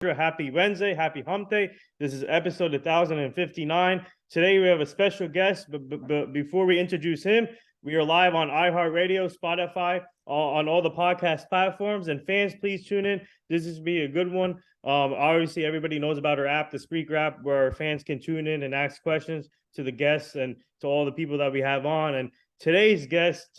Happy Wednesday, happy hump day. This is episode 1059. Today we have a special guest, but before we introduce him, we are live on iHeartRadio, Spotify, on all the podcast platforms. And fans, please tune in. This is be a good one. Obviously, everybody knows about our app, the Spreaker app, where fans can tune in and ask questions to the guests and to all the people that we have on. And tonight's guest,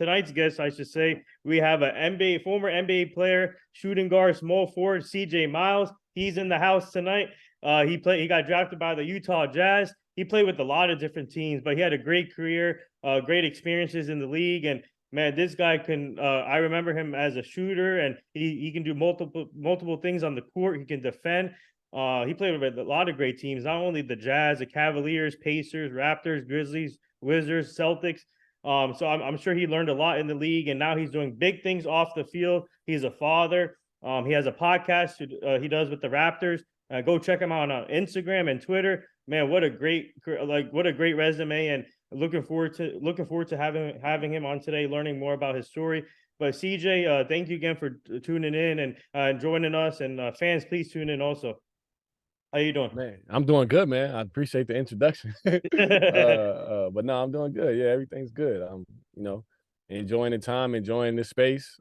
I should say, we have a former NBA player, shooting guard, small forward, CJ Miles. He's in the house tonight. He got drafted by the Utah Jazz. He played with a lot of different teams, but he had a great career, great experiences in the league. And man, this guy can. I remember him as a shooter, and he can do multiple things on the court. He can defend. He played with a lot of great teams, not only the Jazz, the Cavaliers, Pacers, Raptors, Grizzlies, Wizards, Celtics. So I'm sure he learned a lot in the league, and now he's doing big things off the field. He's a father. He has a podcast he does with the Raptors. Go check him out on Instagram and Twitter. Man, what a great resume, and looking forward to having him on today, learning more about his story. But CJ, thank you again for tuning in and joining us. And fans, please tune in also. How you doing? Man, I'm doing good, man. I appreciate the introduction. But no, I'm doing good. Yeah, everything's good. I'm, enjoying the time, enjoying this space.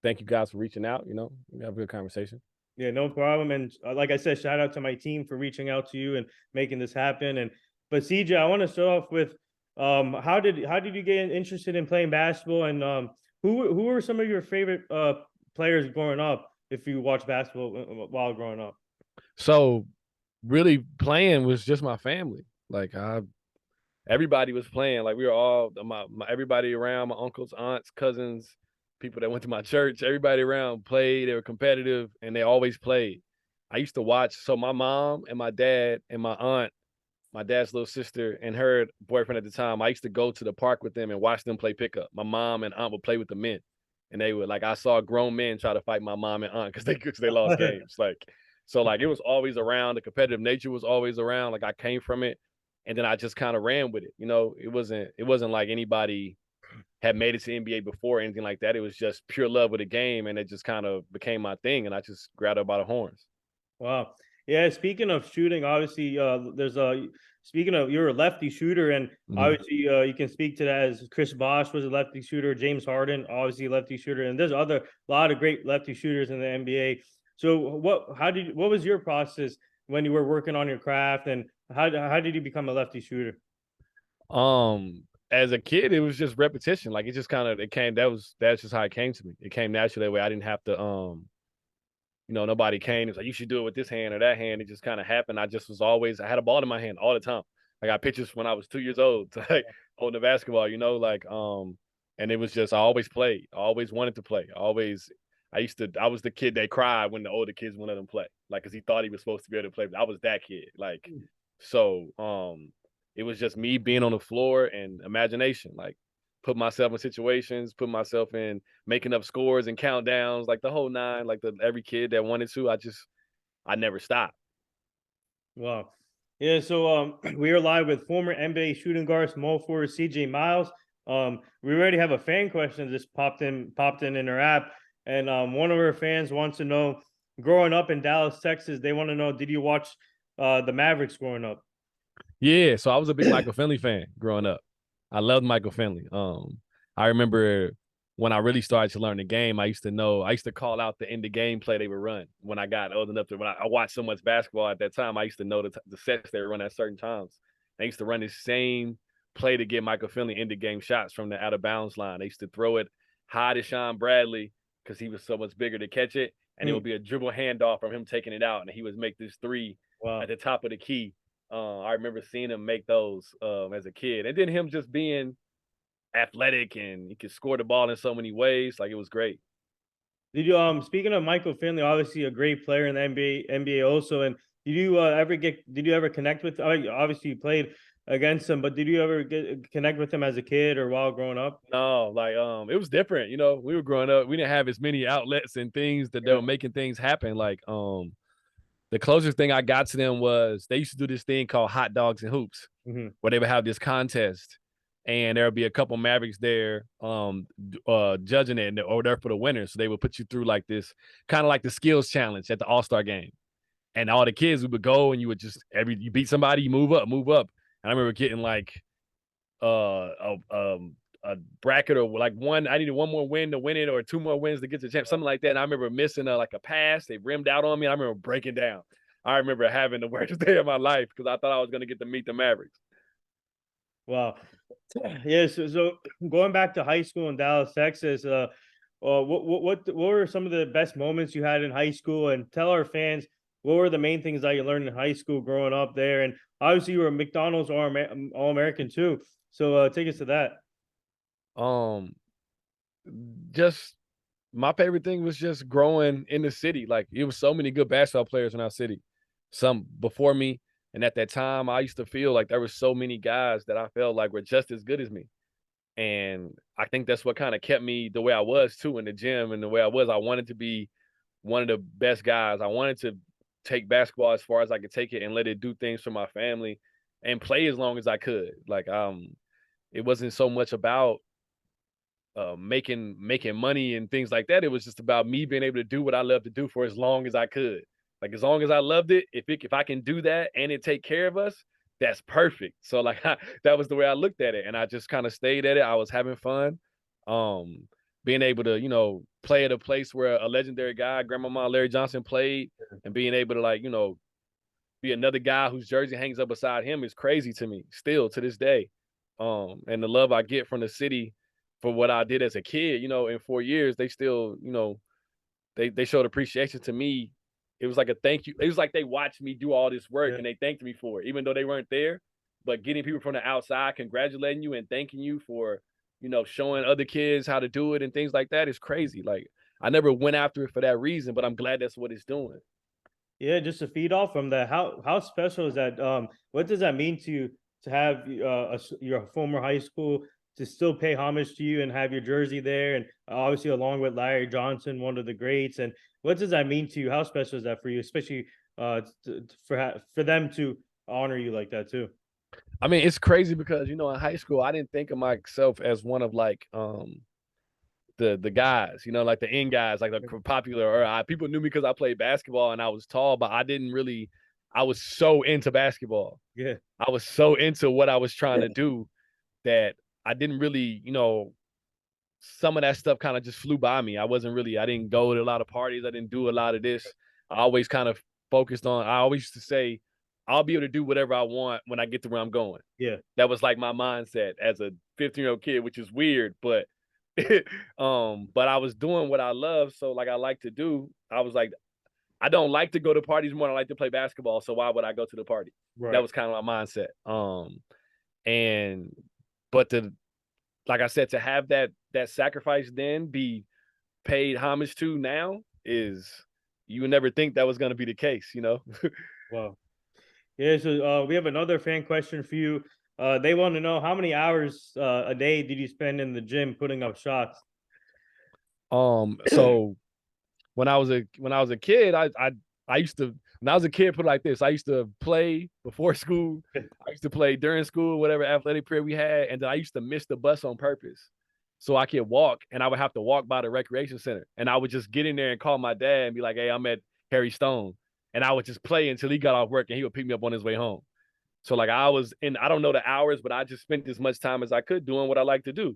Thank you guys for reaching out. We have a good conversation. Yeah, no problem. And like I said, shout out to my team for reaching out to you and making this happen. But CJ, I want to start off with how did you get interested in playing basketball, and who were some of your favorite players growing up if you watch basketball while growing up? So really playing was just my family. Like everybody was playing. Like we were all everybody around, my uncles, aunts, cousins, people that went to my church, everybody around played. They were competitive and they always played. I used to watch. So my mom and my dad and my aunt, my dad's little sister and her boyfriend at the time, I used to go to the park with them and watch them play pickup. My mom and aunt would play with the men. And they would, I saw grown men try to fight my mom and aunt because they lost games. So it was always around. The competitive nature was always around. Like I came from it, and then I just kind of ran with it. It wasn't like anybody had made it to NBA before or anything like that. It was just pure love with the game, and it just kind of became my thing, and I just grabbed it by the horns. Wow. Yeah, speaking of shooting, obviously, speaking of, you're a lefty shooter, and obviously, you can speak to that as Chris Bosh was a lefty shooter, James Harden, obviously a lefty shooter, and there's a lot of great lefty shooters in the NBA. So, what was your process when you were working on your craft, and how did you become a lefty shooter? As a kid, it was just repetition. Like it just kind of that's just how it came to me. It came naturally that way. I didn't have to nobody came. It was like, you should do it with this hand or that hand. It just kind of happened. I had a ball in my hand all the time. I got pictures when I was 2 years old, holding the basketball, and it was just, I always played. I always wanted to play. I was the kid that cried when the older kids wanted him to play, cause he thought he was supposed to be able to play. But I was that kid. It was just me being on the floor and imagination, put myself in situations, put myself in making up scores and countdowns, the whole nine, every kid that wanted to. I never stopped. Wow. Yeah, so we are live with former NBA shooting guard, small forward CJ Miles. We already have a fan question just popped in our app, and one of our fans wants to know, growing up in Dallas, Texas, they want to know, did you watch the Mavericks growing up? Yeah, so I was a big Michael Finley fan growing up. I loved Michael Finley. I remember when I really started to learn the game, I used to call out the end of game play they would run when I got old enough to, when I watched so much basketball at that time, I used to know the sets they would run at certain times. I used to run the same play to get Michael Finley end of game shots from the out of bounds line. They used to throw it high to Sean Bradley because he was so much bigger to catch it. And it would be a dribble handoff from him taking it out. And he would make this three at the top of the key. I remember seeing him make those as a kid. And then him just being athletic and he could score the ball in so many ways. It was great. Did you speaking of Michael Finley, obviously a great player in the NBA also, and did you ever connect with, obviously you played against him, but did you ever connect with him as a kid or while growing up? No, it was different. We were growing up, we didn't have as many outlets and things that they were making things happen. The closest thing I got to them was they used to do this thing called Hot Dogs and Hoops, where they would have this contest. and there'll be a couple Mavericks there judging it, or there for the winner. So they would put you through like this kind of like the skills challenge at the All-Star game. And all the kids would go and you would just you beat somebody, you move up, move up. And I remember getting like a bracket or like I needed one more win to win it or two more wins to get to the champ, something like that. And I remember missing like a pass. They rimmed out on me. And I remember breaking down. I remember having the worst day of my life because I thought I was going to get to meet the Mavericks. Wow. Yeah. So going back to high school in Dallas, Texas, what were some of the best moments you had in high school? And tell our fans what were the main things that you learned in high school growing up there? And obviously, you were a McDonald's All American too. So take us to that. Um, just my favorite thing was just growing in the city. Like it was so many good basketball players in our city, some before me. And at that time, I used to feel like there were so many guys that I felt like were just as good as me. And I think that's what kind of kept me the way I was too in the gym and the way I was. I wanted to be one of the best guys. I wanted to take basketball as far as I could take it and let it do things for my family and play as long as I could. Like it wasn't so much about making money and things like that. It was just about me being able to do what I love to do for as long as I could. Like as long as I loved it, if I can do that and it take care of us, that's perfect. So like that was the way I looked at it, and I just kind of stayed at it. I was having fun, being able to play at a place where a legendary guy, Grandmama Larry Johnson, played, and being able to be another guy whose jersey hangs up beside him is crazy to me still to this day. And the love I get from the city for what I did as a kid, in 4 years, they still, they showed appreciation to me. It was like a thank you. It was like they watched me do all this work and they thanked me for it, even though they weren't there. But getting people from the outside congratulating you and thanking you for, showing other kids how to do it and things like that is crazy. Like I never went after it for that reason, but I'm glad that's what it's doing. Yeah, just to feed off from that, how special is that? What does that mean to you to have your former high school to still pay homage to you and have your jersey there, and obviously along with Larry Johnson, one of the greats? And what does that mean to you? How special is that for you, especially for them to honor you like that too? I mean, it's crazy because in high school I didn't think of myself as one of like the guys, like the end guys, like the popular, or people knew me because I played basketball and I was tall, but I was so into basketball. Yeah, I was so into what I was trying to do that I didn't really, some of that stuff kind of just flew by me. I didn't go to a lot of parties. I didn't do a lot of this. I always kind of I always used to say, I'll be able to do whatever I want when I get to where I'm going. yeah. That was like my mindset as a 15-year-old kid, which is weird, but but I was doing what I love. So like I like to do, I was like, I don't like to go to parties more than I like to play basketball. So why would I go to the party? Right. That was kind of my mindset. And but like I said, to have that sacrifice then be paid homage to now is, you would never think that was going to be the case, Wow. Yeah, so we have another fan question for you. They want to know how many hours a day did you spend in the gym putting up shots? So when I was a kid, I used to, when I was a kid, put it like this: I used to play before school, I used to play during school, whatever athletic period we had, and then I used to miss the bus on purpose so I could walk, and I would have to walk by the recreation center, and I would just get in there and call my dad and be like, "Hey, I'm at Harry Stone," and I would just play until he got off work, and he would pick me up on his way home. So like I was in, I don't know the hours, but I just spent as much time as I could doing what I like to do.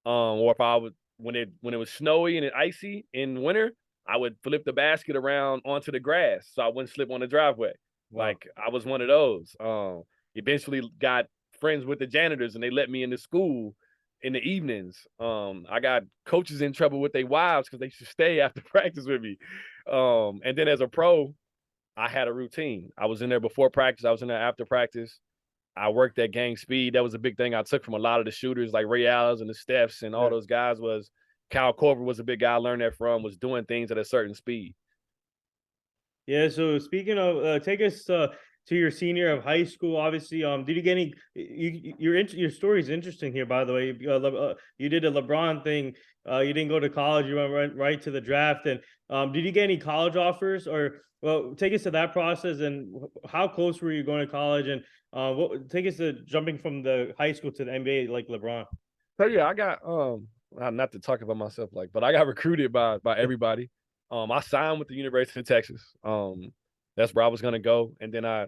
Or if I would, when it was snowy and icy in winter, I would flip the basket around onto the grass so I wouldn't slip on the driveway. Wow. Like I was one of those. Eventually got friends with the janitors and they let me into school in the evenings. I got coaches in trouble with their wives because they should stay after practice with me. And then as a pro, I had a routine. I was in there before practice. I was in there after practice. I worked at gang speed. That was a big thing I took from a lot of the shooters like Ray Allen and the Stephs and all those guys. Was Kyle Korver was a big guy I learned that from, was doing things at a certain speed. Yeah, so speaking of, take us to your senior of high school. Obviously, did you get any? Your story is interesting here, by the way. You did a LeBron thing. You didn't go to college. You went right to the draft. And did you get any college offers? Or well, take us to that process and how close were you going to college? And take us to jumping from the high school to the NBA like LeBron. So yeah, I got not to talk about myself like, but I got recruited by everybody. I signed with the University of Texas. That's where I was gonna go, and then I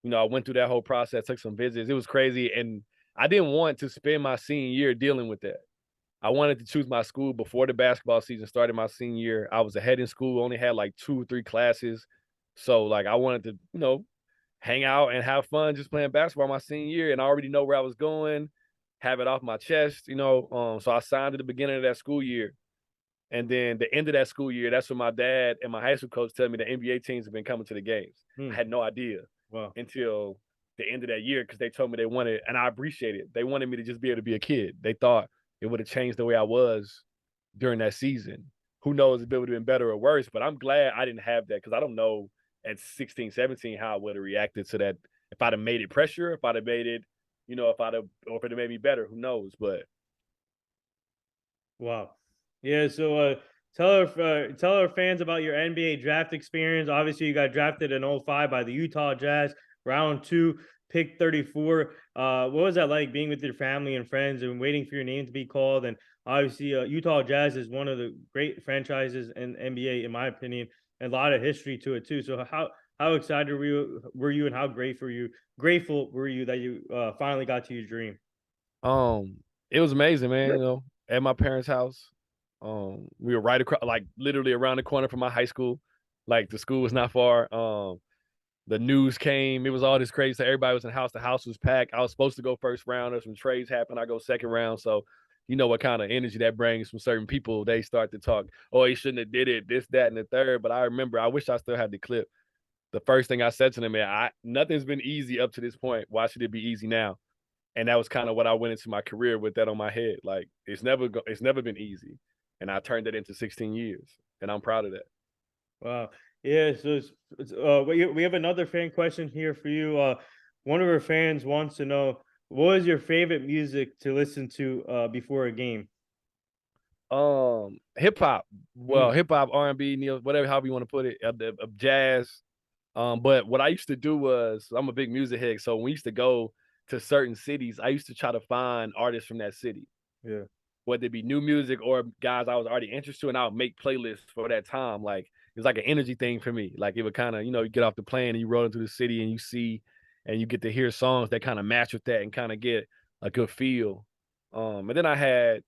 went through that whole process, took some visits. It was crazy, and I didn't want to spend my senior year dealing with that. I wanted to choose my school before the basketball season started my senior year. I was ahead in school, only had like 2 or 3 classes. So like I wanted to, hang out and have fun just playing basketball my senior year. And I already know where I was going, have it off my chest. So I signed at the beginning of that school year. And then the end of that school year, that's when my dad and my high school coach tell me the NBA teams have been coming to the games. I Hmm. had no idea Wow. until the end of that year because they told me they wanted, and I appreciate it. They wanted me to just be able to be a kid. They thought it would have changed the way I was during that season. Who knows if it would have been better or worse, but I'm glad I didn't have that because I don't know at 16, 17 how I would have reacted to that. If I'd have made it pressure, if I'd have made it, or if it had made me better, who knows? But Wow. Yeah. So tell our fans about your NBA draft experience. Obviously, you got drafted in '05 by the Utah Jazz, round two, pick 34. What was that like being with your family and friends and waiting for your name to be called? And obviously, Utah Jazz is one of the great franchises in NBA, in my opinion, and a lot of history to it too. So how excited were you and how grateful were you that you finally got to your dream? um, it was amazing, man. At my parents' house, we were right across, like literally around the corner from my high school. Like the school was not far. The news came. It was all this crazy. So everybody was in the house. The house was packed. I was supposed to go first round. There's some trades happened. I go second round. So you know what kind of energy that brings from certain people. They start to talk, oh, he shouldn't have did it, this, that, and the third. But I remember, I wish I still had the clip. The first thing I said to them, man, nothing's been easy up to this point. Why should it be easy now? And that was kind of what I went into my career with that on my head. Like it's never been easy. And I turned it into 16 years. And I'm proud of that. Wow. Yeah. So we have another fan question here for you. One of our fans wants to know what is your favorite music to listen to before a game? Hip hop. Well, Mm, hip hop, R&B, Neil, whatever, however you want to put it, jazz. But what I used to do was I'm a big music head, so when we used to go to certain cities, I used to try to find artists from that city, yeah. whether it be new music or guys I was already interested in. I would make playlists for that time. Like it's like an energy thing for me. Like it would kind of, you get off the plane and you roll into the city and you see and you get to hear songs that kind of match with that and kind of get a good feel. And then I had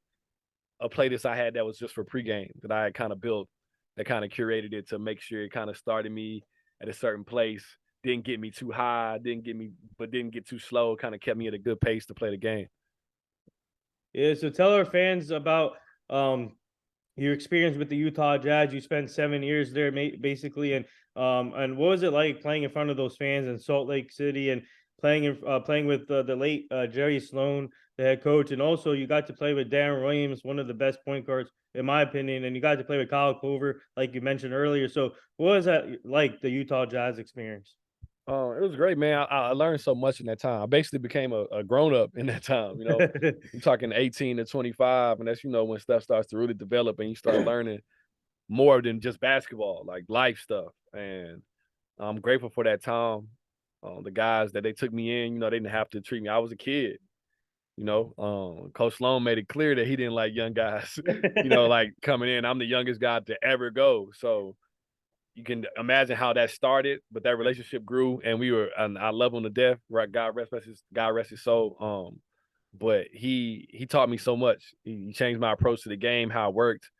a playlist I had that was just for pregame that I had kind of built, that kind of curated it to make sure it kind of started me at a certain place, didn't get me too high, but didn't get too slow, kind of kept me at a good pace to play the game. Yeah. So tell our fans about um your experience with the Utah Jazz. You spent 7 years there, basically, and what was it like playing in front of those fans in Salt Lake City and playing with the late Jerry Sloan, the head coach, and also you got to play with Darren Williams, one of the best point guards in my opinion, and you got to play with Kyle Clover, like you mentioned earlier. So, what was that like, the Utah Jazz experience? It was great, man. I learned so much in that time. I basically became a grown up in that time. I'm talking 18 to 25, and that's when stuff starts to really develop and you start learning more than just basketball, like life stuff. And I'm grateful for that time. The guys that they took me in, they didn't have to treat me. I was a kid. Coach Sloan made it clear that he didn't like young guys, like coming in. I'm the youngest guy to ever go. So you can imagine how that started, but that relationship grew and and I love him to death. Right. God rest his soul. But he taught me so much. He changed my approach to the game, how it worked,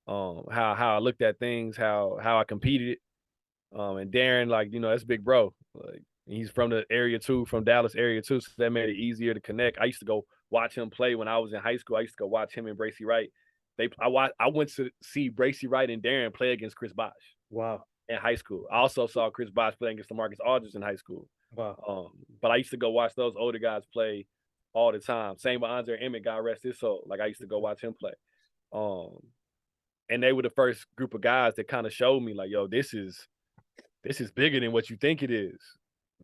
how I looked at things, how I competed. And Darren, like, that's big bro. Like he's from the area too, from Dallas area too. So that made it easier to connect. I used to go watch him play when I was in high school. I used to go watch him and Bracy Wright. I went to see Bracy Wright and Darren play against Chris Bosh Wow. in high school. I also saw Chris Bosh play against LaMarcus Aldridge in high school. Wow. But I used to go watch those older guys play all the time. Same with Andre Emmett, God rest his soul. Like I used to go watch him play. Um, and they were the first group of guys that kind of showed me like, yo, this is bigger than what you think it is.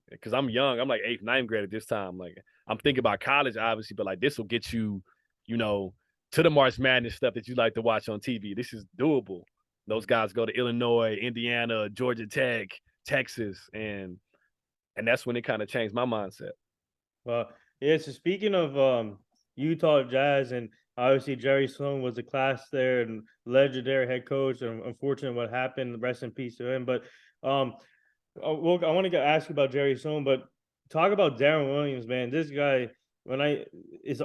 because I'm young. I'm like eighth, ninth grade at this time. Like I'm thinking about college, obviously, but like this will get you, you know, to the March Madness stuff that you like to watch on TV. This is doable. Those guys go to Illinois, Indiana, Georgia Tech, Texas, and that's when it kind of changed my mindset. Well, yeah. So speaking of Utah Jazz, and obviously Jerry Sloan was a class there and legendary head coach. And unfortunately, what happened, rest in peace to him. But um, well, I want to ask you about Jerry Sloan, but talk about Darren Williams, man. This guy, when I is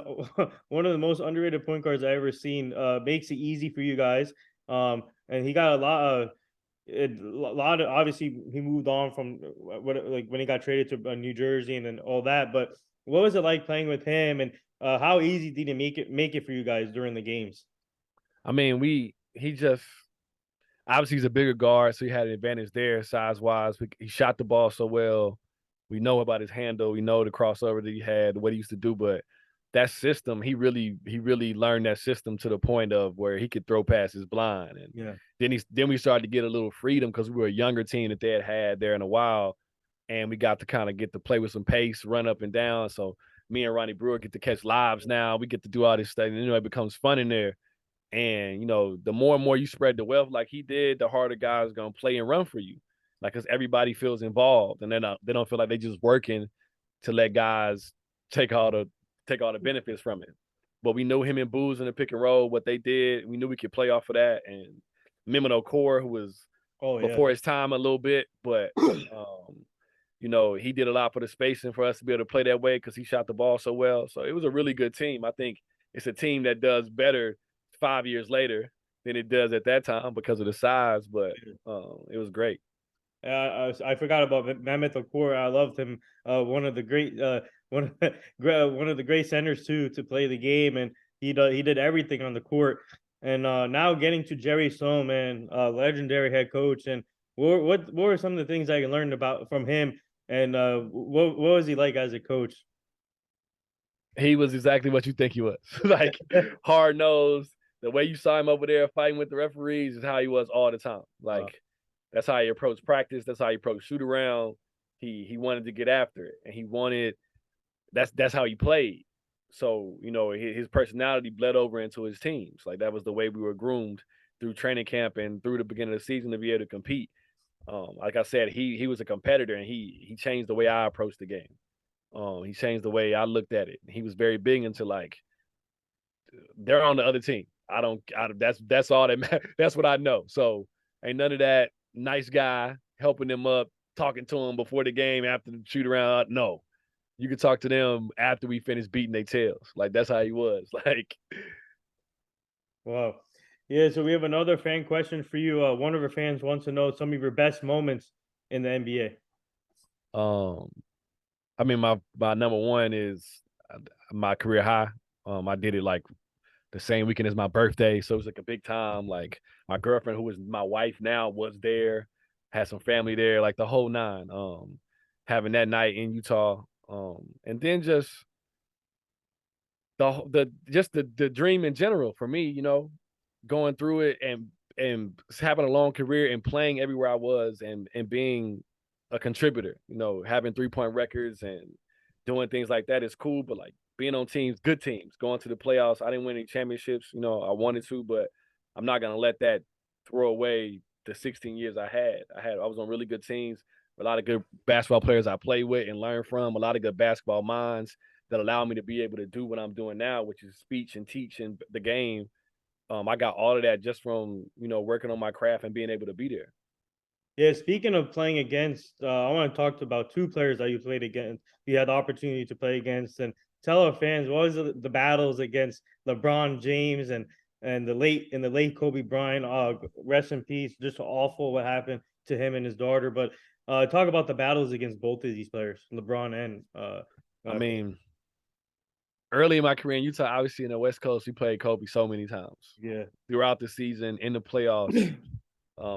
one of the most underrated point guards I ever seen. Makes it easy for you guys. And he got a lot of a lot of, obviously he moved on from what, like when he got traded to New Jersey and then all that. But what was it like playing with him, and how easy did he make it for you guys during the games? I mean, he just obviously he's a bigger guard, so he had an advantage there size wise. He shot the ball so well. We know about his handle. We know the crossover that he had, what he used to do. But that system, he really learned that system to the point of where he could throw passes blind. And Yeah. then we started to get a little freedom because we were a younger team that they had there in a while, and we got to kind of get to play with some pace, run up and down. So me and Ronnie Brewer get to catch lives now. We get to do all this stuff, and it becomes fun in there. And the more and more you spread the wealth like he did, the harder guys gonna play and run for you. Like, cause everybody feels involved, and they don't feel like they just working to let guys take all the take all the benefits from it. But we knew him and Booz in the pick and roll, what they did. We knew we could play off of that. And Mimino Core, who was Oh yeah. before his time a little bit, but he did a lot for the spacing for us to be able to play that way because he shot the ball so well. So it was a really good team. I think it's a team that does better 5 years later than it does at that time because of the size, but it was great. I forgot about Mehmet Okur. I loved him. One of the great, one of one of the great centers too to play the game, and he did everything on the court. And now getting to Jerry Sloan, man, legendary head coach. And what were some of the things I learned about from him? And what was he like as a coach? He was exactly what you think he was. Like hard nosed. The way you saw him over there fighting with the referees is how he was all the time. Wow. Like that's how he approached practice. That's how he approached shoot around. He wanted to get after it, and he wanted. That's how he played. So his personality bled over into his teams. Like that was the way we were groomed through training camp and through the beginning of the season to be able to compete. Like I said, he was a competitor, and he changed the way I approached the game. He changed the way I looked at it. He was very big into like they're on the other team. That's all that that's what I know. So ain't none of that nice guy helping them up, talking to them before the game after the shoot around. No, you can talk to them after we finish beating their tails. Like that's how he was. Like Wow. Yeah. So we have another fan question for you. One of our fans wants to know some of your best moments in the NBA. um, I mean my number one is my career high. I did it like the same weekend as my birthday. So it was like a big time. Like my girlfriend, who was my wife now, was there, had some family there, like the whole nine. Having that night in Utah. And then just the dream in general for me, going through it and having a long career and playing everywhere I was and being a contributor, having 3-point records and doing things like that is cool. But like being on teams, good teams, going to the playoffs. I didn't win any championships, I wanted to, but I'm not gonna let that throw away the 16 years I was on really good teams, a lot of good basketball players I play with and learn from, a lot of good basketball minds that allow me to be able to do what I'm doing now, which is speech and teach in the game. I got all of that just from working on my craft and being able to be there. Yeah, speaking of playing against, I want to talk about two players that you played against. You had the opportunity to play against, and tell our fans what was the battles against LeBron James and the late Kobe Bryant. Rest in peace. Just awful what happened to him and his daughter. But talk about the battles against both of these players, LeBron and I mean, early in my career in Utah, obviously in the West Coast, we played Kobe so many times yeah. throughout the season in the playoffs.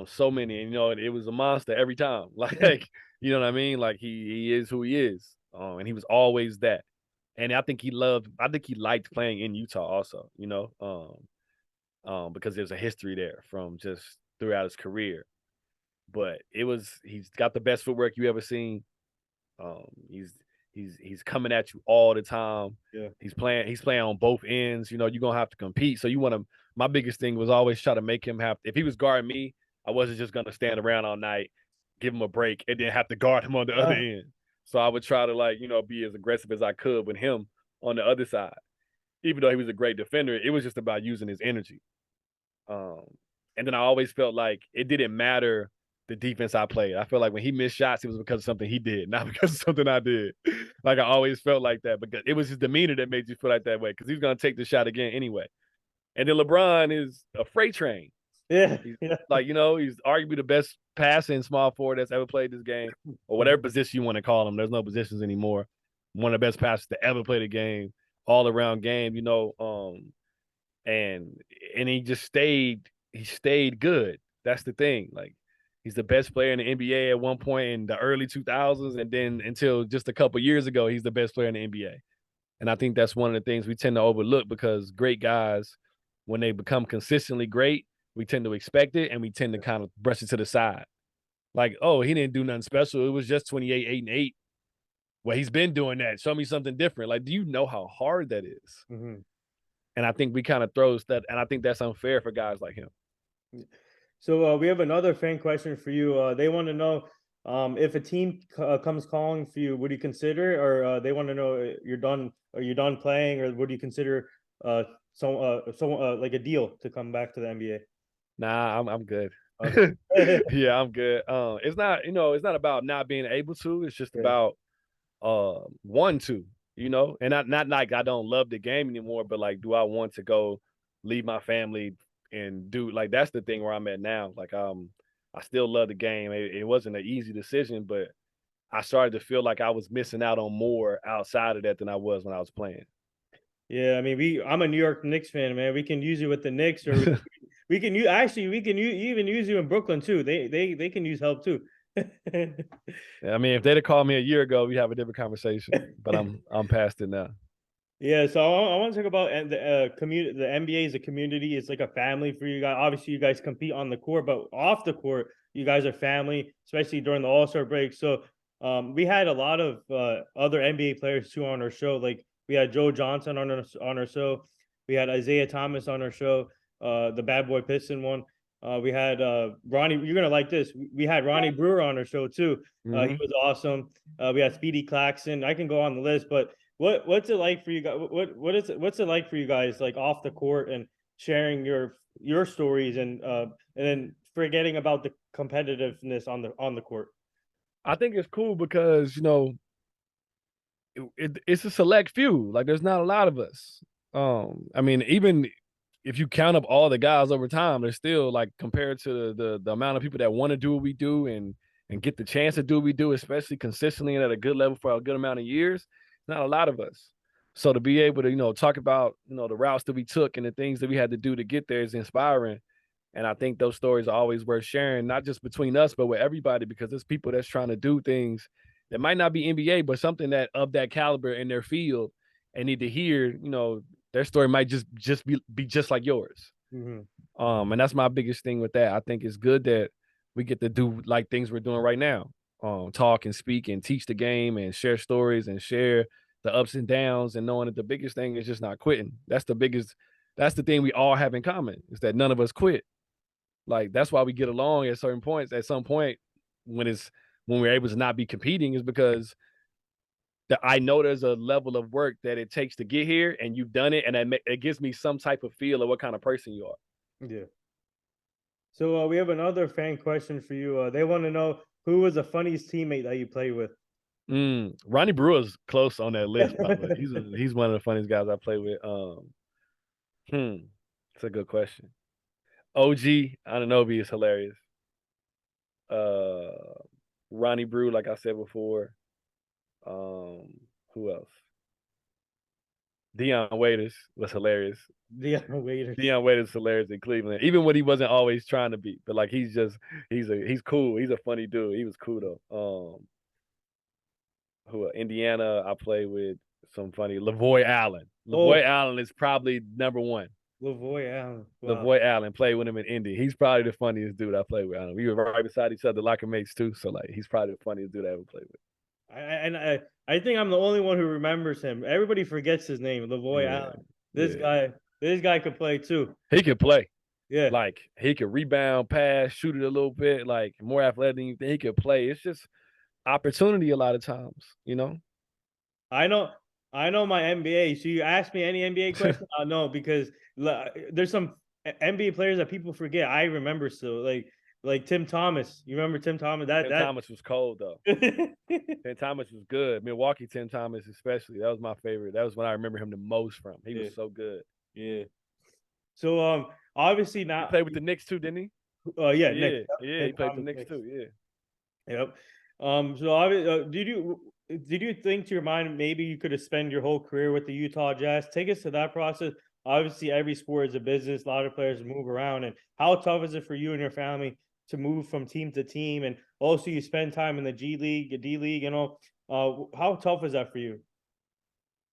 So many, and it was a monster every time. Like, you know what I mean? Like he is who he is, and he was always that. And I think he liked playing in Utah also. Because there's a history there from just throughout his career. But he's got the best footwork you ever seen. He's coming at you all the time. Yeah. He's playing on both ends. You know, you're gonna have to compete. So you want to. My biggest thing was always try to make him have. If he was guarding me, I wasn't just gonna stand around all night, give him a break, and then have to guard him on the other end. So I would try to be as aggressive as I could with him on the other side. Even though he was a great defender, it was just about using his energy. Um, and then I always felt like it didn't matter the defense I played. I felt like when he missed shots, it was because of something he did, not because of something I did. Like I always felt like that because it was his demeanor that made you feel like that way because he's gonna take the shot again anyway. And then LeBron is a freight train. Yeah. He's Yeah. he's arguably the best passing small forward that's ever played this game, or whatever position you want to call him. There's no positions anymore. One of the best passers to ever play the game, all around game, and he stayed good. That's the thing. Like he's the best player in the NBA at one point in the early 2000s, and then until just a couple years ago, he's the best player in the NBA. And I think that's one of the things we tend to overlook because great guys, when they become consistently great, we tend to expect it and we tend to kind of brush it to the side. Like, oh, he didn't do nothing special. It was just 28, 8, and 8. Well, he's been doing that. Show me something different. Like, do you know how hard that is? Mhm. And I think we kind of throws that, and I think that's unfair for guys like him. So we have another fan question for you. They want to know if a team comes calling for you, would you consider, or they want to know you're done, are you done playing, or would you consider like a deal to come back to the NBA? Nah, I'm good. Okay. Yeah, I'm good. It's not, it's not about not being able to. It's just Yeah. about want to, and not like I don't love the game anymore, but like, do I want to go leave my family and do like that's the thing where I'm at now. Like, I still love the game. It wasn't an easy decision, but I started to feel like I was missing out on more outside of that than I was when I was playing. Yeah, I mean, I'm a New York Knicks fan, man. We can use you with the Knicks, or we can use actually we can even use you in Brooklyn too. They can use help too. I mean, if they'd have called me a year ago, we'd have a different conversation. But I'm past it now. Yeah, so I want to talk about the community. The NBA is a community. It's like a family for you guys. Obviously, you guys compete on the court, but off the court, you guys are family, especially during the All Star break. So, we had a lot of other NBA players too on our show. Like we had Joe Johnson on our show. We had Isaiah Thomas on our show. The Bad Boy Piston one. We had Ronnie. You're gonna like this. We had Ronnie Brewer on our show too. He Mhm. was awesome. We had Speedy Claxton. I can go on the list, but what's it like for you guys? What's it like for you guys, like off the court and sharing your stories and then forgetting about the competitiveness on the court? I think it's cool because it's a select few. Like there's not a lot of us. I mean, even if you count up all the guys over time, there's still like compared to the amount of people that want to do what we do and get the chance to do what we do, especially consistently and at a good level for a good amount of years, not a lot of us. So to be able to, talk about, the routes that we took and the things that we had to do to get there is inspiring. And I think those stories are always worth sharing, not just between us, but with everybody, because there's people that's trying to do things that might not be NBA, but something that of that caliber in their field and need to hear, their story might just be just like yours. Mm-hmm. And that's my biggest thing with that. I think it's good that we get to do like things we're doing right now. Talk and speak and teach the game and share stories and share the ups and downs and knowing that the biggest thing is just not quitting. That's the thing we all have in common is that none of us quit. Like that's why we get along at certain points. At some point, when we're able to not be competing, is because I know there's a level of work that it takes to get here, and you've done it, and it gives me some type of feel of what kind of person you are. Yeah. So we have another fan question for you. They want to know who was the funniest teammate that you played with. Ronnie Brewer's close on that list, probably. He's one of the funniest guys I play with. It's a good question. OG Anunoby is hilarious. Uh, Ronnie Brew, like I said before. Who else? Dion Waiters was hilarious. The waiters. Dion Waiters is hilarious in Cleveland, even when he wasn't always trying to be. But like he's cool. He's a funny dude. He was cool though. Indiana, I play with some funny Lavoy Allen. Lavoy Allen is probably number one. Lavoy Allen. Wow. Lavoy Allen played with him in Indy. He's probably the funniest dude I played with. We were right beside each other, locker mates too. So like he's probably the funniest dude I ever played with. I think I'm the only one who remembers him. Everybody forgets his name, Lavoy Yeah, Allen. This yeah. guy, this guy could play too. He could play. Yeah, Like he could rebound, pass, shoot it a little bit, like more athletic than you think he could play. It's just opportunity a lot of times, you know? I know. I know my NBA. So you ask me any NBA question, I'll know because there's some NBA players that people forget. I remember still, like Tim Thomas. You remember Tim Thomas? Tim Thomas was cold though. That Tim Thomas was good. Milwaukee Tim Thomas especially. That was my favorite. That was when I remember him the most from. He yeah, was so good. yeah. So obviously He now, played with the Knicks too, didn't he? yeah, Nick. Yeah, yeah, Tim he played with Thomas, the Knicks Nick. too. Yeah. Yep. So obviously, did you think to your mind maybe you could have spent your whole career with the Utah Jazz? Take us to that process. Obviously, every sport is a business. A lot of players move around, and how tough is it for you and your family to move from team to team? And also, you spend time in the G League, the D League, how tough is that for you?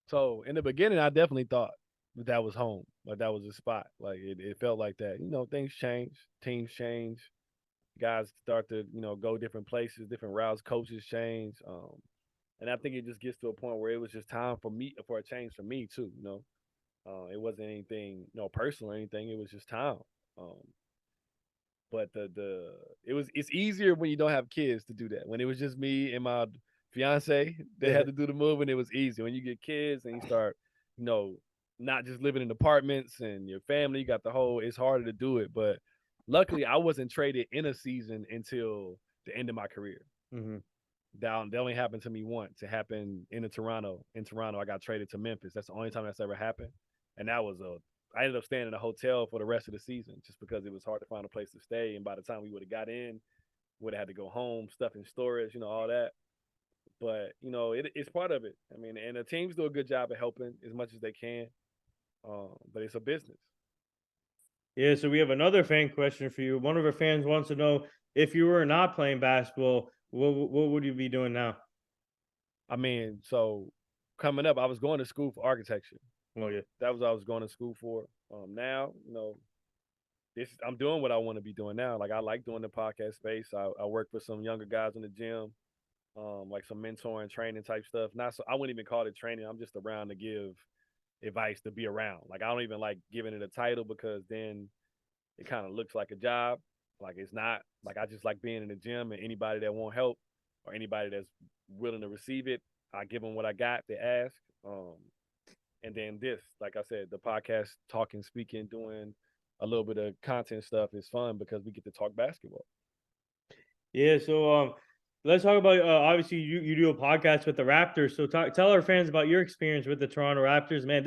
So in the beginning, I definitely thought that was home, like that was a spot. Like it felt like that. You know, things change, teams change, guys start to go different places, different routes, coaches change. And I think it just gets to a point where it was just time for a change for me too. It wasn't anything personal or anything. It was just time. Um, but it's easier when you don't have kids to do that. When it was just me and my fiance that Yeah. had to do the move, and it was easy. When you get kids and you start, you know, not just living in apartments and your family, you got the whole. It's harder to do it. But luckily, I wasn't traded in a season until the end of my career. Hmm. That only happened to me once. It happened in Toronto. In Toronto, I got traded to Memphis. That's the only time that's ever happened, and that was a. I ended up staying in a hotel for the rest of the season just because it was hard to find a place to stay. And by the time we would have got in, would have had to go home, stuff in storage, all that. But it's part of it. I mean, and the teams do a good job of helping as much as they can. But it's a business. Yeah. So we have another fan question for you. One of our fans wants to know if you were not playing basketball, what would you be doing now? I mean, so coming up, I was going to school for architecture. Oh yeah. That was what I was going to school for. Now, this I'm doing what I want to be doing now. Like I like doing the podcast space. I work with some younger guys in the gym, like some mentoring, training type stuff. Not so I wouldn't even call it training. I'm just around to give advice to be around. Like I don't even like giving it a title because then it kind of looks like a job. Like it's not. Like I just like being in the gym and anybody that won't help or anybody that's willing to receive it, I give them what I got. They ask. And then this, like I said, the podcast, talking, speaking, doing a little bit of content stuff is fun because we get to talk basketball. Yeah, so let's talk about obviously you do a podcast with the Raptors. So tell our fans about your experience with the Toronto Raptors. Man,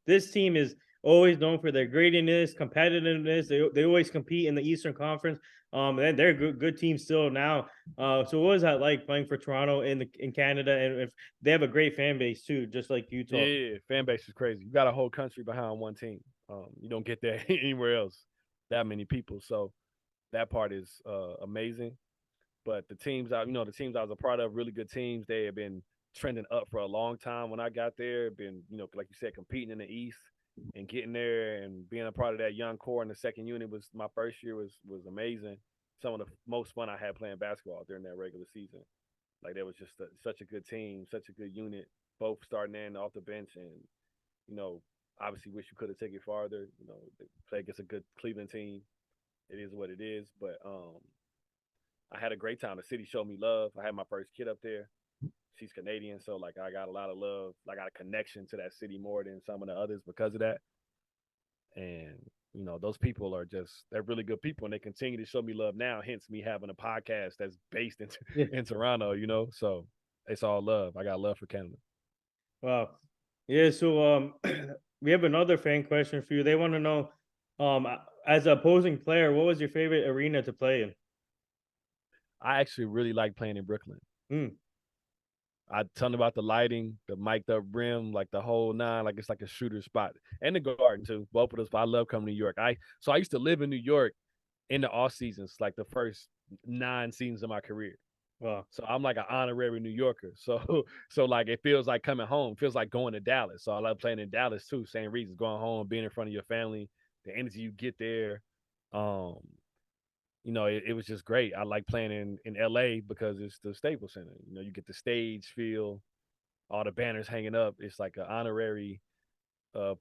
this team is always known for their grittiness, competitiveness. They always compete in the Eastern Conference. And they're a good team still now. So what was that like playing for Toronto in Canada? And if they have a great fan base too, just like Utah. Yeah, fan base is crazy. You got a whole country behind one team. You don't get that anywhere else. That many people. So that part is amazing. But the teams I was a part of, really good teams. They have been trending up for a long time. When I got there, been like you said, competing in the East and getting there and being a part of that young core in the second unit was my first year was amazing. Some of the most fun I had playing basketball during that regular season. Like there was just such a good team, such a good unit, both starting and off the bench, and you know, obviously wish you could have taken it farther. They play against a good Cleveland team. It is what it is, but I had a great time. The city showed me love. I had my first kid up there. She's Canadian, so like I got a lot of love. I got a connection to that city more than some of the others because of that. And those people they're really good people, and they continue to show me love now. Hence me having a podcast that's based in Yeah. in Toronto. So it's all love. I got love for Canada. Wow. Yeah, so we have another fan question for you. They want to know, as an opposing player, what was your favorite arena to play in? I actually really like playing in Brooklyn. Mm, I tell them about the lighting, the mic'd up rim, like the whole nine, like it's like a shooter spot, and the Garden too. Both of those. But I love coming to New York. I used to live in New York in the off seasons, like the first 9 seasons of my career. wow. So I'm like an honorary New Yorker. So like it feels like coming home. It feels like going to Dallas. So I love playing in Dallas too. Same reasons. Going home, being in front of your family, the energy you get there. Um, you know, it was just great. I like playing in LA because it's the Staples Center. You know, you get the stage feel, all the banners hanging up. It's like an honorary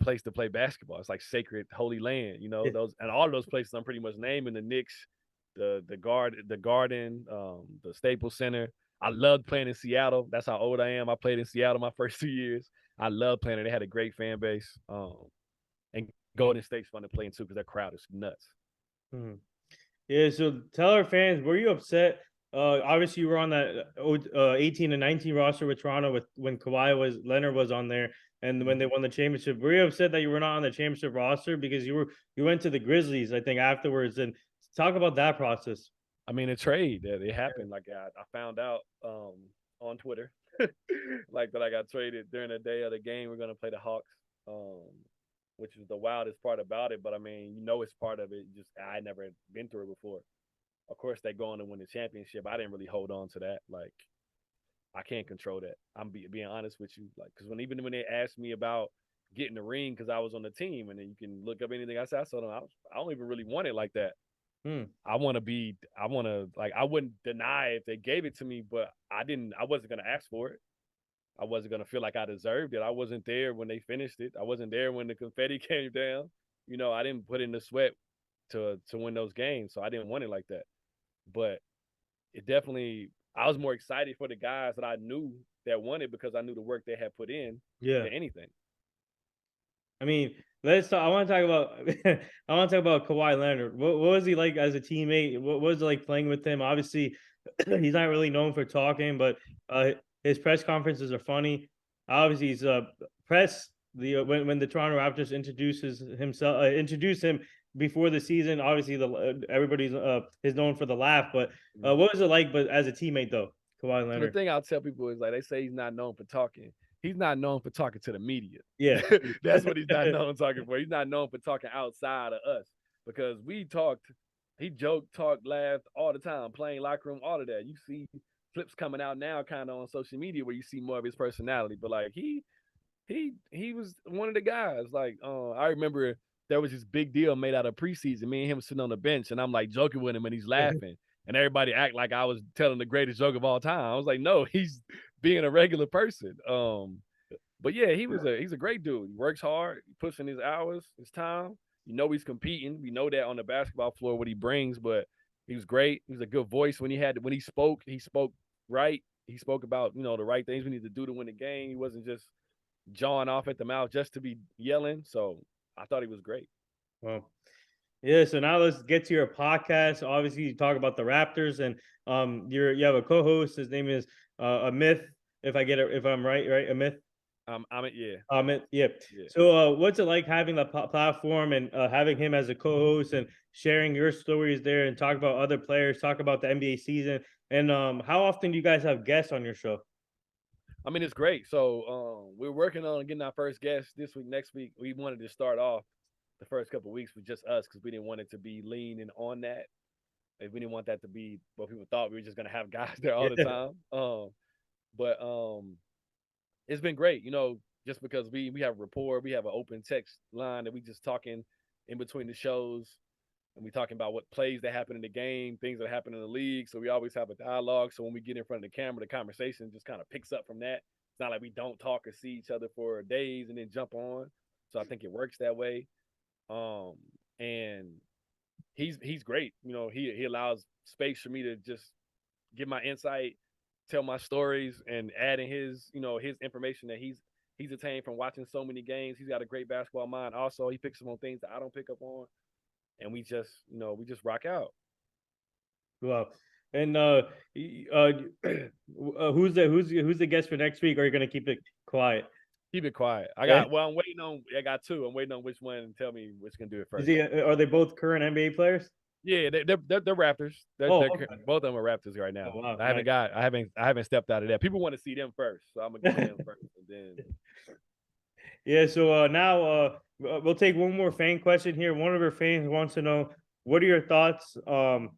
place to play basketball. It's like sacred, holy land. You know, Yeah. those and all those places I'm pretty much naming: the Knicks, the Garden, the Staples Center. I loved playing in Seattle. That's how old I am. I played in Seattle my first 2 years. I love playing it. They had a great fan base. And Golden State's fun to play in too because their crowd is nuts. Mhm. Yeah, so tell our fans, were you upset? Obviously you were on that 18 and 19 roster with Toronto with when Leonard was on there and when they won the championship. Were you upset that you were not on the championship roster because you went to the Grizzlies, I think, afterwards? And talk about that process. I mean, a trade that it happened. Like I found out on Twitter, like that I got traded during the day of the game. We're gonna play the Hawks, um, which is the wildest part about it. But I mean, you know, it's part of it. Just I never been through it before. Of course, they go on to win the championship. I didn't really hold on to that. Like I can't control that. I'm being honest with you. Like because even when they asked me about getting the ring because I was on the team, and then you can look up anything I said. I told them I don't even really want it like that. Hmm. I want to like I wouldn't deny if they gave it to me, but I wasn't gonna ask for it. I wasn't gonna feel like I deserved it. I wasn't there when they finished it. I wasn't there when the confetti came down. You know, I didn't put in the sweat to win those games, so I didn't want it like that. But it definitely I was more excited for the guys that I knew that won it because I knew the work they had put in Yeah. than anything. I mean, let's talk. I want to talk about. I want to talk about Kawhi Leonard. What was he like as a teammate? What was it like playing with him? Obviously, he's not really known for talking, but his press conferences are funny. Obviously, he's press the when the Toronto Raptors introduce him before the season. Obviously, the everybody's is known for the laugh, but what was it like? But as a teammate, though, Kawhi So the Leonard. thing I'll tell people is like they say he's not known for talking. He's not known for talking to the media. Yeah. That's what he's not known talking for. He's not known for talking outside of us because we talked. He joked, talked, laughed all the time, playing locker room, all of that. You see clips coming out now, kind of on social media where you see more of his personality. But like he was one of the guys. Like I remember there was this big deal made out of preseason. Me and him sitting on the bench, and I'm like joking with him, and he's laughing, and everybody act like I was telling the greatest joke of all time. I was like, no, he's being a regular person. But yeah, he's a great dude. He works hard, he puts in his hours, his time. You know he's competing. We know that on the basketball floor what he brings, but he was great. He was a good voice when he spoke. He spoke right. He spoke about the right things we need to do to win the game. He wasn't just jawing off at the mouth just to be yelling. So I thought he was great. Well, yeah, so now let's get to your podcast. Obviously, you talk about the Raptors, and you have a co-host. His name is a myth. If I get it, if I'm right, a myth. Yeah, Yeah. yeah. So, what's it like having the platform and having him as a co-host and sharing your stories there and talk about other players, talk about the NBA season, and how often do you guys have guests on your show? I mean, it's great. So we're working on getting our first guest this week. Next week, we wanted to start off the first couple of weeks with just us because we didn't want it to be leaning on that. If we didn't want that to be what people thought we were just gonna have guys there all the Yeah. time. But it's been great, just because we have rapport, we have an open text line that we just talking in between the shows, and we talking about what plays that happen in the game, things that happen in the league. So we always have a dialogue. So when we get in front of the camera, the conversation just kind of picks up from that. It's not like we don't talk or see each other for days and then jump on. So I think it works that way. And he's great. He allows space for me to just give my insight, tell my stories, and add in his information that he's attained from watching so many games. He's got a great basketball mind. Also, he picks up on things that I don't pick up on, and we just rock out. Well, and who's the guest for next week? Or are you gonna keep it quiet? Keep it quiet. Yeah. I'm waiting on. I got two. I'm waiting on which one and tell me which can do it Is first. he? Are they both current NBA players? Yeah, they're Raptors. Oh, okay. Both of them are Raptors right now. Oh, wow, I haven't nice. I haven't stepped out of that. People want to see them first, so I'm gonna get them first, and then Yeah, so now we'll take one more fan question here. One of our fans wants to know what are your thoughts on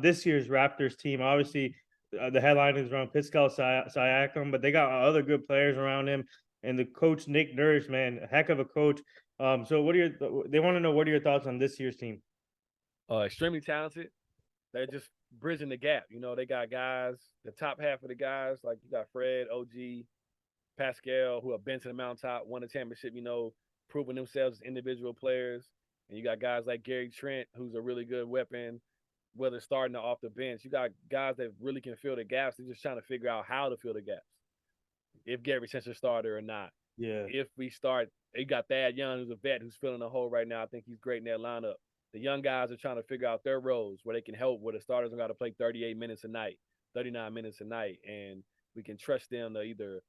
this year's Raptors team? Obviously, the headline is around Pascal Siakam, but they got other good players around him, and the coach Nick Nurse, man, a heck of a coach. So they want to know what are your thoughts on this year's team? extremely talented. They're just bridging the gap. You know, they got guys, the top half of the guys, like you got Fred, OG, Pascal, who have been to the mountaintop, won a championship, you know, proving themselves as individual players. And you got guys like Gary Trent, who's a really good weapon, whether starting or off the bench. You got guys that really can fill the gaps. They're just trying to figure out how to fill the gaps. If Gary Trent's a starter or not. Yeah. If we start, you got Thad Young, who's a vet, who's filling a hole right now. I think he's great in that lineup. The young guys are trying to figure out their roles where they can help, where the starters don't got to play 38 minutes a night, 39 minutes a night, and we can trust them to either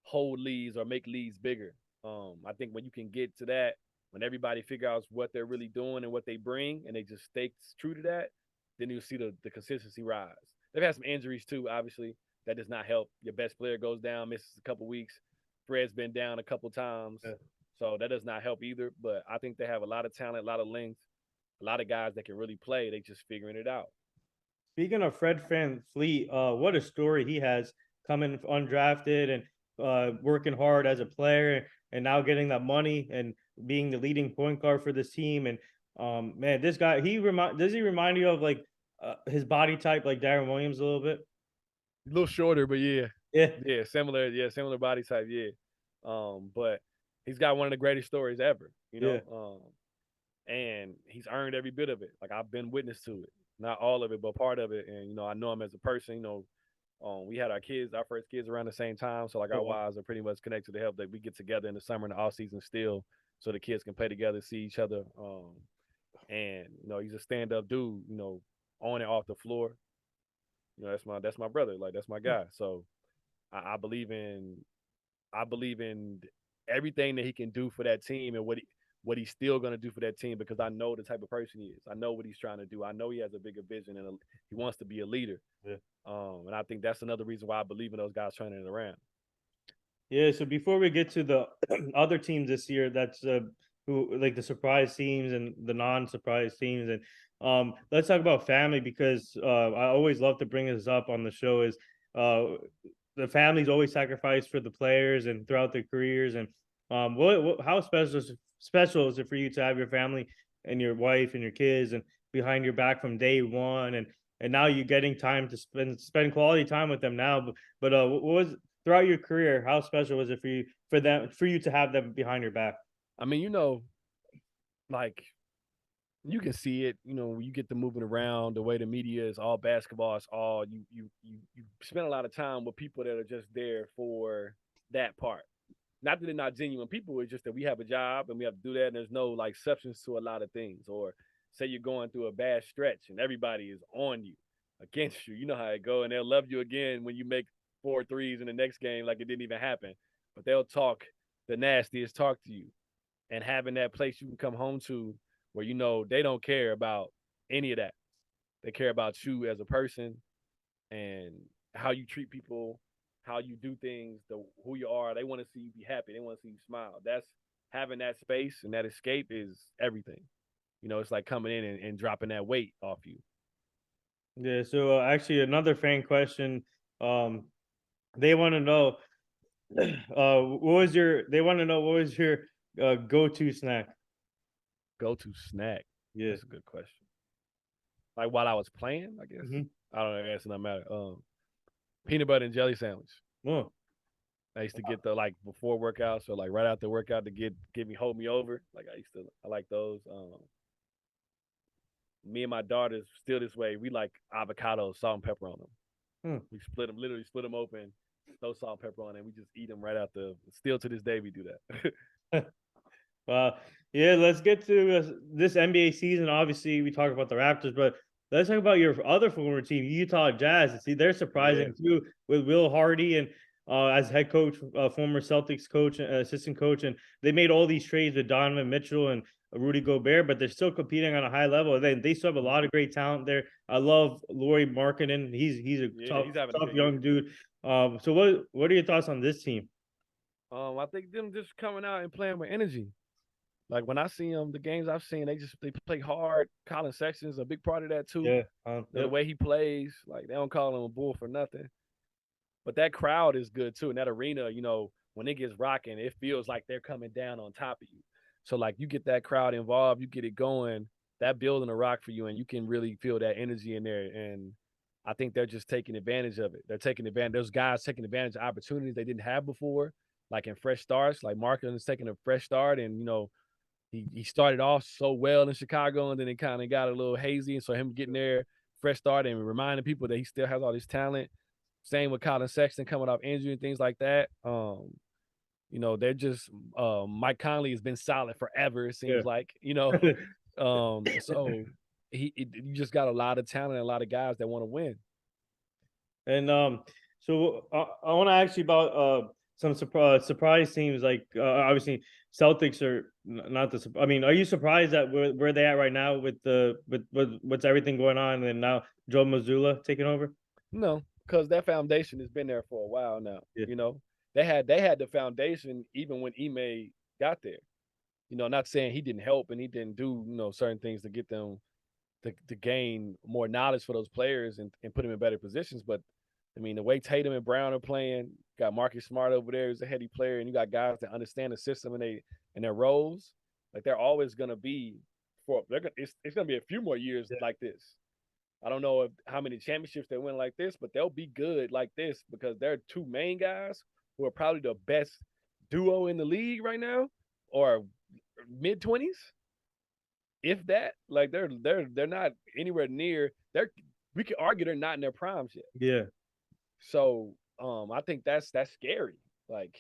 hold leads or make leads bigger. I think when you can get to that, when everybody figures out what they're really doing and what they bring, and they just stay true to that, then you'll see the consistency rise. They've had some injuries too, obviously. That does not help. Your best player goes down, misses a couple weeks. Fred's been down a couple times. Yeah. So that does not help either. But I think they have a lot of talent, a lot of length, a lot of guys that can really play. They just figuring it out. Speaking of Fred VanVleet, what a story he has coming undrafted and working hard as a player and now getting that money and being the leading point guard for this team. And man, this guy, does he remind you of like his body type, like Darren Williams a little bit? A little shorter, but yeah. Yeah. Similar body type, yeah. But he's got one of the greatest stories ever, you know. Yeah. And he's earned every bit of it. Like I've been witness to it. Not all of it, but part of it. And, you know, I know him as a person, you know. We had our first kids around the same time. So like our wives are pretty much connected to help that we get together in the summer and the off season still so the kids can play together, see each other. And, you know, he's a stand-up dude, you know, on and off the floor. You know, that's my brother. Like that's my guy. So I believe in everything that he can do for that team and what he's still going to do for that team because I know the type of person he is. I know what he's trying to do. I know he has a bigger vision and he wants to be a leader. Yeah. And I think that's another reason why I believe in those guys turning it around. Yeah. So before we get to the other teams this year, that's who like the surprise teams and the non-surprise teams, and let's talk about family because I always love to bring this up on the show. Is the families always sacrifice for the players and throughout their careers, and how special is it for you to have your family and your wife and your kids and behind your back from day one, and now you're getting time to spend quality time with them now, but what was throughout your career, how special was it for you to have them behind your back? I mean, you know, like you can see it, you know, you get the moving around, the way the media is all basketball, it's all you spend a lot of time with people that are just there for that part. Not that they're not genuine people, it's just that we have a job and we have to do that, and there's no like substance to a lot of things. Or say you're going through a bad stretch and everybody is on you, against you. You know how it go, and they'll love you again when you make 4 threes in the next game like it didn't even happen. But they'll talk the nastiest talk to you. And having that place you can come home to where you know they don't care about any of that. They care about you as a person and how you treat people, how you do things, who you are. They want to see you be happy. They want to see you smile. That's having that space and that escape is everything. You know, it's like coming in and dropping that weight off you. Yeah. So actually, another fan question. They want to know. They want to know what was your go-to snack? Go-to snack. Yeah. That's a good question. Like while I was playing, I guess. Mm-hmm. I don't know. I guess it doesn't matter. Peanut butter and jelly sandwich. Oh. I used to get the like before workouts or like right after workout to hold me over. Like I like those. Me and my daughters still this way. We like avocados, salt and pepper on them. We literally split them open, throw salt and pepper on it. And we just eat them right after. Still to this day, we do that. Yeah, let's get to this NBA season. Obviously, we talk about the Raptors, but let's talk about your other former team, Utah Jazz. See, they're surprising too with Will Hardy and as head coach, former Celtics coach, assistant coach, and they made all these trades with Donovan Mitchell and Rudy Gobert, but they're still competing on a high level. They still have a lot of great talent there. I love Lauri Markkanen. He's a tough young dude. So what are your thoughts on this team? I think them just coming out and playing with energy. Like when I see them, the games I've seen, they play hard. Colin Sexton's a big part of that too. Yeah, the way he plays, like they don't call him a bull for nothing. But that crowd is good too, and that arena, you know, when it gets rocking, it feels like they're coming down on top of you. So like you get that crowd involved, you get it going, that building a rock for you, and you can really feel that energy in there. And I think they're just taking advantage of it. They're taking advantage. Those guys taking advantage of opportunities they didn't have before, like in fresh starts. Like Markin is taking a fresh start, and he started off so well in Chicago, and then it kind of got a little hazy. And so him getting there, fresh start, and reminding people that he still has all this talent. Same with Colin Sexton coming off injury and things like that. They're just Mike Conley has been solid forever. It seems Yeah. like so you just got a lot of talent and a lot of guys that want to win. And so I want to ask you about some surprise teams. Like obviously Celtics are not the. I mean, are you surprised that where they at right now with what's everything going on, and now Joe Mazzulla taking over? No, because that foundation has been there for a while now. Yeah. They had the foundation even when Ime got there. Not saying he didn't help and he didn't do certain things to get them to gain more knowledge for those players and put them in better positions. But I mean, the way Tatum and Brown are playing, got Marcus Smart over there who's a heady player, and you got guys that understand the system and their roles. Like they're always gonna be it's gonna be a few more years like this. I don't know how many championships they win like this, but they'll be good like this because they're two main guys who are probably the best duo in the league right now, or mid-20s, if that. Like they're not anywhere near. We could argue they're not in their primes yet. Yeah. So I think that's scary. Like,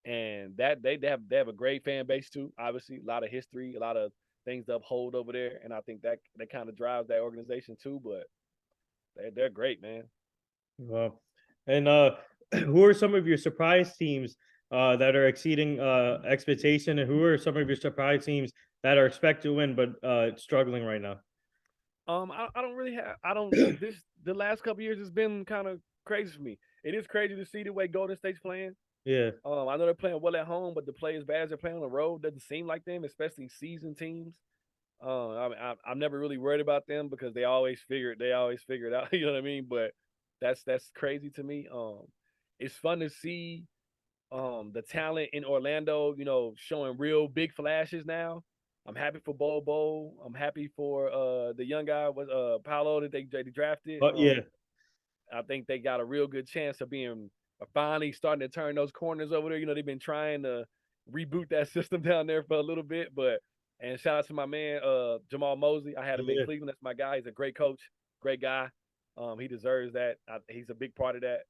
and that they have a great fan base too. Obviously, a lot of history, a lot of things to uphold over there, and I think that kind of drives that organization too. But they're great, man. Well, and who are some of your surprise teams that are exceeding expectation, and who are some of your surprise teams that are expected to win but struggling right now? I don't really have. I don't. The last couple years has been kind of crazy for me. It is crazy to see the way Golden State's playing. Yeah. I know they're playing well at home, but to play as bad as they're playing on the road doesn't seem like them, especially seasoned teams. I'm never really worried about them because they always figure it out. You know what I mean? But that's crazy to me. It's fun to see the talent in Orlando, showing real big flashes now. I'm happy for Bobo. I'm happy for the young guy was Paolo that they drafted. But yeah. I think they got a real good chance of being finally starting to turn those corners over there. They've been trying to reboot that system down there for a little bit, and shout out to my man Jamal Mosley. I had him in Cleveland. That's my guy. He's a great coach, great guy. He deserves that. He's a big part of that.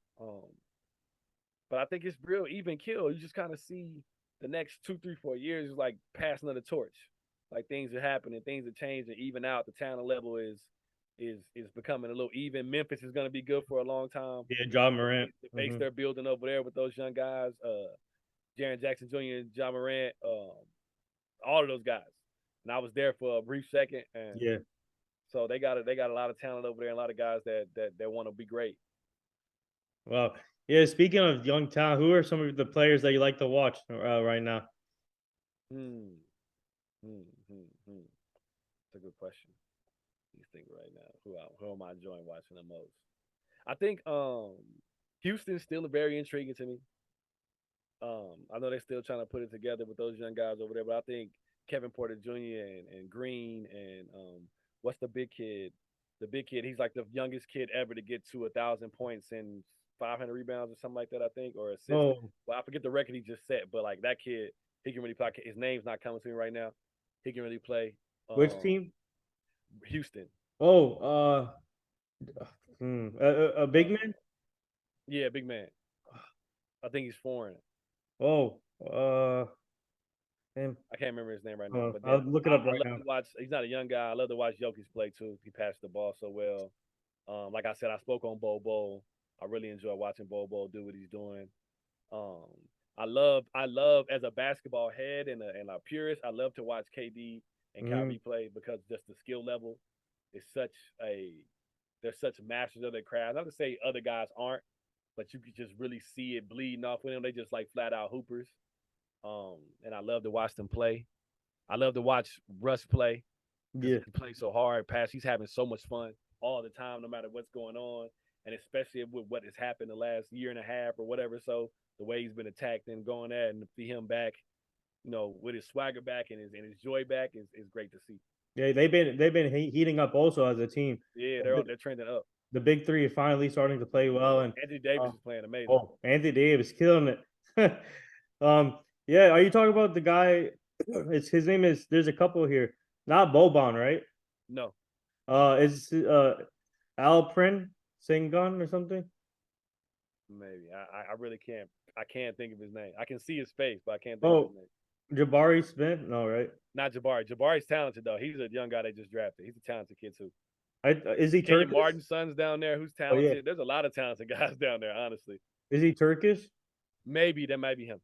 But I think it's real even kill. You just kind of see the next 2, 3, 4 years is like passing of the torch. Like things are happening, things are changing, even out. The talent level is becoming a little even. Memphis is going to be good for a long time. Yeah, John Morant. The base they're building over there with those young guys, Jaren Jackson Jr. and John Morant, all of those guys. And I was there for a brief second, and so they got a lot of talent over there, and a lot of guys that want to be great. Well, yeah. Speaking of young talent, who are some of the players that you like to watch right now? That's a good question. Let me think right now. Who am I enjoying watching the most? I think Houston's still very intriguing to me. I know they're still trying to put it together with those young guys over there, but I think Kevin Porter Jr. and Green and what's the big kid? The big kid, he's like the youngest kid ever to get to 1,000 points and 500 rebounds or something like that, I think, or assists. Oh. Well, I forget the record he just set, but like that kid, he can really play. His name's not coming to me right now. He can really play. Which team? Houston. Oh, a big man? Yeah, big man. I think he's foreign. Oh, I can't remember his name right now. But I'll look it up right now. He's not a young guy. I love to watch Jokic play too. He passed the ball so well. Like I said, I spoke on Bobo. I really enjoy watching Bobo do what he's doing. I love as a basketball head and a purist. I love to watch KD and Kyrie play because just the skill level is they're such masters of their craft. Not to say other guys aren't, but you could just really see it bleeding off with them. They just like flat out hoopers. And I love to watch them play. I love to watch Russ play. Yeah, he plays so hard. He's having so much fun all the time, no matter what's going on, and especially with what has happened the last year and a half or whatever. So the way he's been attacked and going at, and to see him back, with his swagger back and his joy back is great to see. Yeah, they've been heating up also as a team. Yeah, The, they're trending up. the big three are finally starting to play well, and Anthony Davis uh, is playing amazing. oh, Anthony Davis killing it. Yeah. Are you talking about the guy? It's his name is. There's a couple here. Not Boban, right? No, Is Alprin Sengun or something? maybe I really can't. I can't think of his name. I can see his face, but I can't think of his Oh, name. Jabari Smith? No, right? Not Jabari. Jabari's talented though. He's a young guy they just drafted. He's a talented kid too. Is he Kenyon Turkish? Martin's son's down there who's Oh yeah. talented. There's a lot of talented guys down there, honestly. Is he Turkish? Maybe that might be him.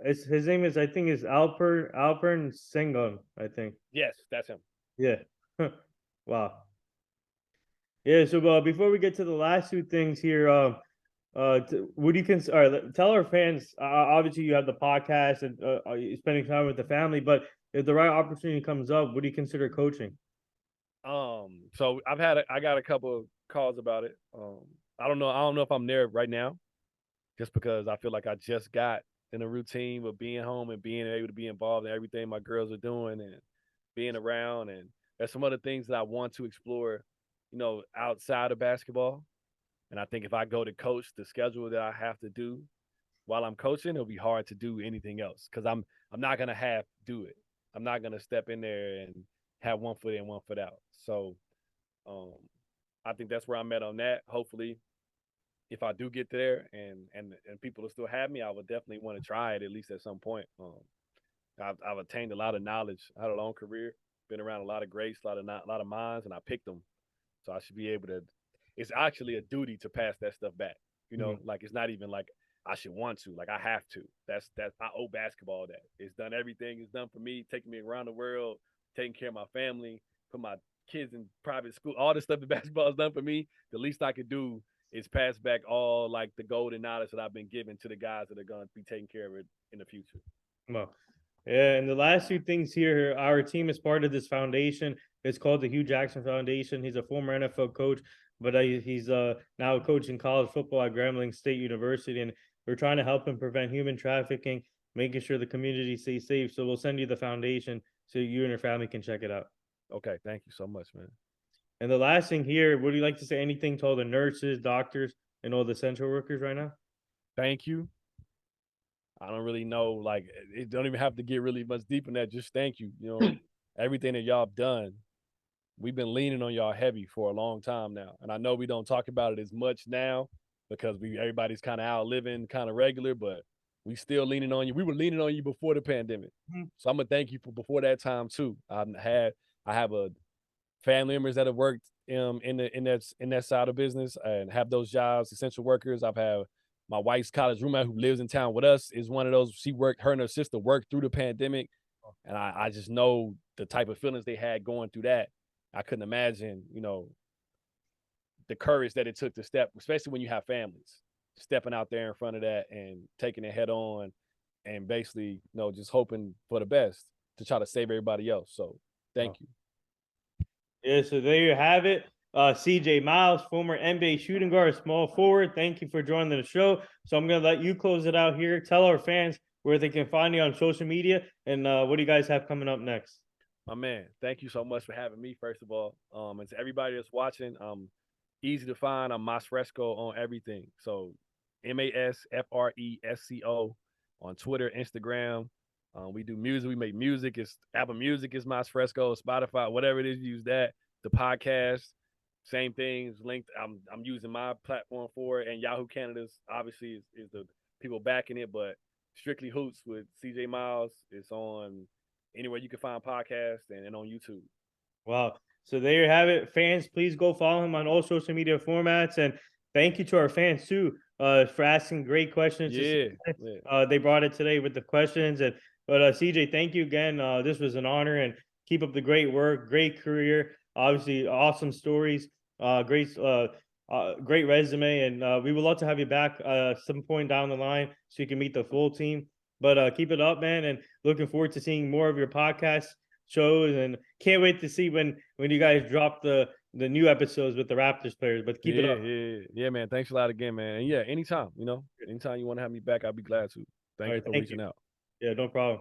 It's his name is I think is Alpern Sengun, I think. Yes, that's him. Yeah. Wow. Yeah. So before we get to the last two things here, would you consider? All right, tell our fans. Obviously, you have the podcast and you're spending time with the family, but if the right opportunity comes up, would you consider coaching? So I got a couple of calls about it. I don't know if I'm there right now, just because I feel like I just got in a routine of being home and being able to be involved in everything my girls are doing and being around. And there's some other things that I want to explore, outside of basketball. And I think if I go to coach the schedule that I have to do while I'm coaching, it'll be hard to do anything else because I'm not gonna have to do it. I'm not gonna step in there and have one foot in, one foot out. So um, I think that's where I'm at on that. Hopefully, if I do get there and people will still have me, I would definitely want to try it at least at some point. I've attained a lot of knowledge. I had a long career, been around a lot of greats, a lot of minds, and I picked them. So I should be able to. It's actually a duty to pass that stuff back. Mhm. Like it's not even like I should want to. Like I have to. That's I owe basketball that. It's done everything. It's done for me, taking me around the world, taking care of my family, put my kids in private school, all the stuff that basketball has done for me. The least I could do is pass back all like the golden knowledge that I've been given to the guys that are going to be taking care of it in the future. Well, yeah, and the last two things here, our team is part of this foundation. It's called the Hugh Jackson Foundation. He's a former NFL coach, but he's now coaching college football at Grambling State University, and we're trying to help him prevent human trafficking, making sure the community stays safe. So we'll send you the foundation so you and your family can check it out. Okay, thank you so much, man. And the last thing here, would you like to say anything to all the nurses, doctors, and all the essential workers right now? Thank you. I don't really know, like it don't even have to get really much deep in that. Just thank you. Everything that y'all have done. We've been leaning on y'all heavy for a long time now. And I know we don't talk about it as much now because everybody's kind of out living kind of regular, but we still leaning on you. We were leaning on you before the pandemic. Mhm. So I'm gonna thank you for before that time too. I have a family members that have worked in that side of business and have those jobs, essential workers. I've had my wife's college roommate who lives in town with us is one of those. Her and her sister worked through the pandemic. And I just know the type of feelings they had going through that. I couldn't imagine, the courage that it took to step, especially when you have families, stepping out there in front of that and taking it head on and basically, just hoping for the best to try to save everybody else. So thank you. Yeah, so there you have it. CJ Miles, former NBA shooting guard, small forward. Thank you for joining the show. So I'm gonna let you close it out here. Tell our fans where they can find you on social media and what do you guys have coming up next? My man, thank you so much for having me, first of all. And to everybody that's watching, easy to find. I'm Masfresco on everything. So MASFRESCO on Twitter, Instagram. We do music. We make music. It's Apple Music is Masfresco, Spotify, whatever it is, use that. The podcast, same things linked. I'm using my platform for it, and Yahoo Canada's obviously is the people backing it, but Strictly Hoops with CJ Miles is on anywhere you can find podcasts and on YouTube. Wow. So there you have it. Fans, please go follow him on all social media formats. And thank you to our fans too for asking great questions. Yeah. They brought it today with the questions. But CJ, thank you again. This was an honor and keep up the great work, great career. Obviously, awesome stories, great resume. And we would love to have you back some point down the line so you can meet the full team. But keep it up, man. And looking forward to seeing more of your podcast shows and can't wait to see when you guys drop the new episodes with the Raptors players. But keep it up. Yeah, man. Thanks a lot again, man. And yeah, anytime, anytime you want to have me back, I'll be glad to. Thank you for reaching out. Yeah, no problem.